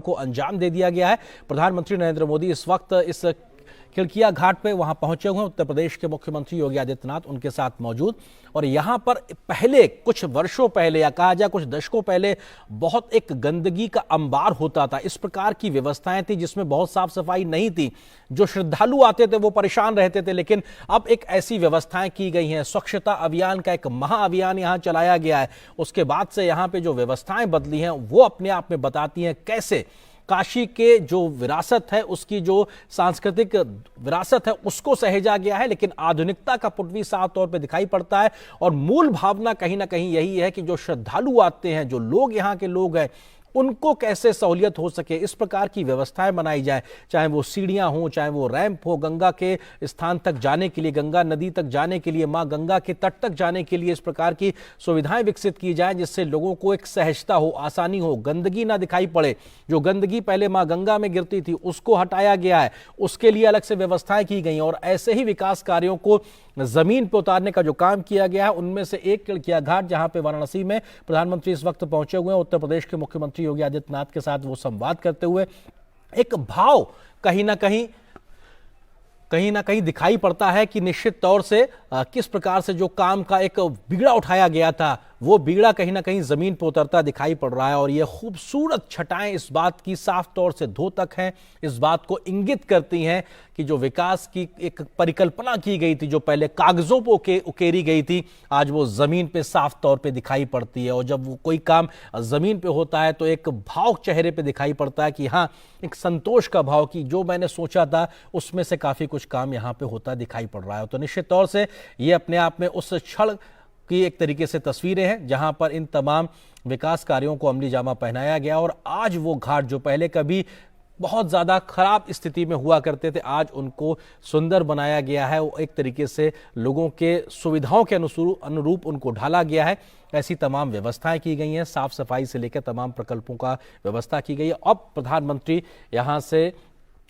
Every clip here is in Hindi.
को अंजाम दे दिया गया है। प्रधानमंत्री नरेंद्र मोदी इस वक्त इस खिड़किया घाट पे वहां पहुंचे हुए हैं। उत्तर प्रदेश के मुख्यमंत्री योगी आदित्यनाथ उनके साथ मौजूद, और यहां पर पहले कुछ वर्षों पहले या कहा जाए कुछ दशकों पहले बहुत एक गंदगी का अंबार होता था। इस प्रकार की व्यवस्थाएं थी जिसमें बहुत साफ सफाई नहीं थी, जो श्रद्धालु आते थे वो परेशान रहते थे। लेकिन अब एक ऐसी व्यवस्थाएं की गई हैं, स्वच्छता अभियान का एक महाअभियान यहां चलाया गया है। उसके बाद से यहां पे जो व्यवस्थाएं बदली हैं वो अपने आप में बताती हैं कैसे काशी के जो विरासत है, उसकी जो सांस्कृतिक विरासत है उसको सहेजा गया है, लेकिन आधुनिकता का पुटवी साफ तौर पे दिखाई पड़ता है। और मूल भावना कहीं ना कहीं यही है कि जो श्रद्धालु आते हैं, जो लोग यहाँ के लोग हैं, उनको कैसे सहूलियत हो सके, इस प्रकार की व्यवस्थाएं बनाई जाए। चाहे वो सीढ़ियां हों, चाहे वो रैंप हो, गंगा के स्थान तक जाने के लिए, गंगा नदी तक जाने के लिए, मां गंगा के तट तक जाने के लिए इस प्रकार की सुविधाएं विकसित की जाए जिससे लोगों को एक सहजता हो, आसानी हो, गंदगी ना दिखाई पड़े। जो गंदगी पहले मां गंगा में गिरती थी उसको हटाया गया है, उसके लिए अलग से व्यवस्थाएं की गई। और ऐसे ही विकास कार्यों को जमीन पर उतारने का जो काम किया गया है, उनमें से एक खिड़किया घाट, जहां पे वाराणसी में प्रधानमंत्री इस वक्त पहुंचे हुए हैं। उत्तर प्रदेश के मुख्यमंत्री योगी आदित्यनाथ के साथ वो संवाद करते हुए एक भाव कहीं ना कहीं दिखाई पड़ता है कि निश्चित तौर से किस प्रकार से जो काम का एक बिगड़ा उठाया गया था वो बिगड़ा कहीं ना कहीं जमीन पर उतरता दिखाई पड़ रहा है। और ये खूबसूरत छटाएं इस बात की साफ तौर से द्योतक हैं, इस बात को इंगित करती हैं कि जो विकास की एक परिकल्पना की गई थी, जो पहले कागजों पर उकेरी गई थी, आज वो जमीन पे साफ तौर पे दिखाई पड़ती है। और जब वो कोई काम जमीन पे होता है तो एक भाव चेहरे पे दिखाई पड़ता है कि हाँ, एक संतोष का भाव कि जो मैंने सोचा था उसमें से काफी कुछ काम यहाँ पे होता दिखाई पड़ रहा है। तो निश्चित तौर से ये अपने आप में उस क्षण की एक तरीके से तस्वीरें हैं जहां पर इन तमाम विकास कार्यों को अमली जामा पहनाया गया। और आज वो घाट जो पहले कभी बहुत ज़्यादा खराब स्थिति में हुआ करते थे, आज उनको सुंदर बनाया गया है। वो एक तरीके से लोगों के सुविधाओं के अनुरूप उनको ढाला गया है। ऐसी तमाम व्यवस्थाएं की गई हैं, साफ सफाई से लेकर तमाम प्रकल्पों का व्यवस्था की गई है। अब प्रधानमंत्री यहाँ से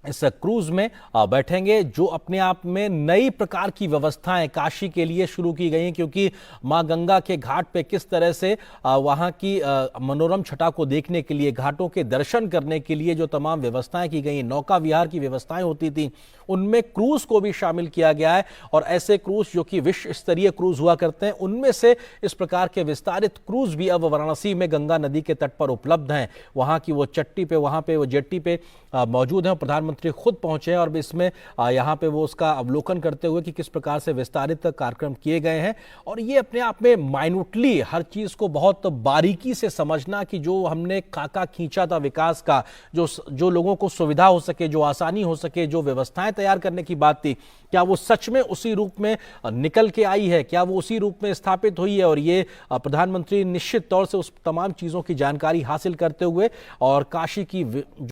इस क्रूज में बैठेंगे, जो अपने आप में नई प्रकार की व्यवस्थाएं काशी के लिए शुरू की गई हैं, क्योंकि मां गंगा के घाट पे किस तरह से वहां की मनोरम छटा को देखने के लिए, घाटों के दर्शन करने के लिए जो तमाम व्यवस्थाएं की गई, नौका विहार की व्यवस्थाएं होती थी, उनमें क्रूज को भी शामिल किया गया है। और ऐसे क्रूज जो कि विश्व स्तरीय क्रूज हुआ करते हैं, उनमें से इस प्रकार के विस्तारित क्रूज भी अब वाराणसी में गंगा नदी के तट पर उपलब्ध हैं। वहां की वो चट्टी पे, वहां पे वो जेट्टी पे मौजूद हैं। प्रधानमंत्री खुद पहुंचे हैं और इसमें यहाँ पे वो उसका अवलोकन करते हुए कि किस प्रकार से विस्तारित कार्यक्रम किए गए हैं। और ये अपने आप में माइन्यूटली हर चीज को बहुत बारीकी से समझना कि जो हमने खाका खींचा था विकास का, जो लोगों को सुविधा हो सके, जो आसानी हो सके, जो व्यवस्थाएं तैयार करने की बात थी, क्या वो सच में उसी रूप में निकल के आई है, क्या वो उसी रूप में स्थापित हुई है। और ये प्रधानमंत्री निश्चित तौर से उस तमाम चीजों की जानकारी हासिल करते हुए और काशी की